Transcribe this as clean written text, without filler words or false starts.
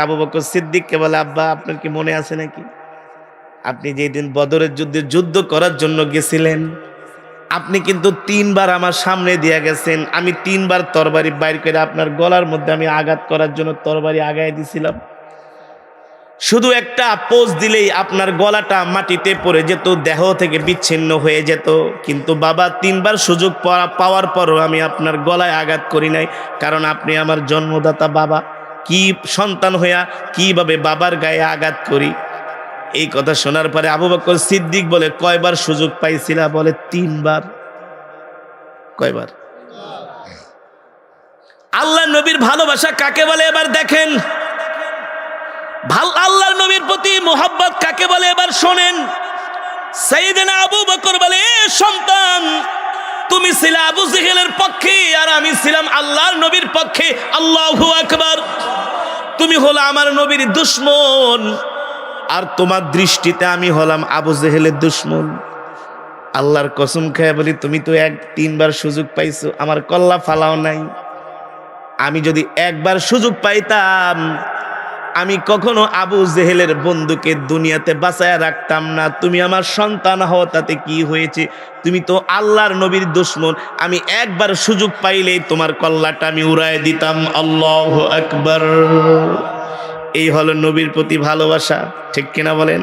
আবু বকর সিদ্দিককে বলে, আব্বা আপনার কি মনে আছে নাকি আপনি যেদিন বদরের যুদ্ধে যুদ্ধ করার জন্য গেছিলেন, আপনি কিন্তু 3 বার আমার সামনে দিয়ে গেছেন, আমি 3 বার তরবারি বাইর করে আপনার গলার মধ্যে আমি আঘাত করার জন্য তরবারি আগায় দিছিলাম। শুধু একটা পোজ দিলেই আপনার গলাটা মাটিতে পড়ে যেত, দেহ থেকে বিচ্ছিন্ন হয়ে যেত। কিন্তু বাবা 3 বার সুযোগ পাওয়ার পরও আমি আপনার গলায় আঘাত করি নাই, কারণ আপনি আমার জন্মদাতা বাবা। কি সন্তান হইয়া কিভাবে বাবার গায়ে আঘাত করি? এই কথা শোনার পরে আবু বকর সিদ্দিক বলে, কয়বার সুযোগ পাইছিলা? বলে 3 বার। কয়বার? আল্লাহ নবীর ভালোবাসা কাকে বলে এবার দেখেন। আল্লাহর নবীর প্রতি মোহাব্বত কাকে বলে এবার শোনেন। সাইয়েদনা আবু বকর বলে, সন্তান তুমি ছিলে আবু জেহেলের পক্ষে আর আমি ছিলাম আল্লাহর নবীর পক্ষে। আল্লাহু আকবার। তুমি হলো আমার নবীর দুশমন, আর তোমার দৃষ্টিতে আমি হলাম আবু জেহেলের দুশমন। আল্লাহর কসম খেয়ে বলি, তুমি তো 3 বার সুযোগ পাইছো, আমার কল্লা ফালাও নাই। আমি যদি একবার সুযোগ পাইতাম, আমি কখনো আবু জেহেলের বন্ধুকে দুনিয়াতে বাঁচায়া রাখতাম না। তুমি আমার সন্তান হও, তাতে কি হয়েছে? তুমি তো আল্লাহর নবীর দুশমন। আমি একবার সুযোগ পাইলেই তোমার কল্লাটা আমি উড়ায় দিতাম। আল্লাহু আকবার। এই হলো নবীর প্রতি ভালোবাসা, ঠিক কিনা বলেন?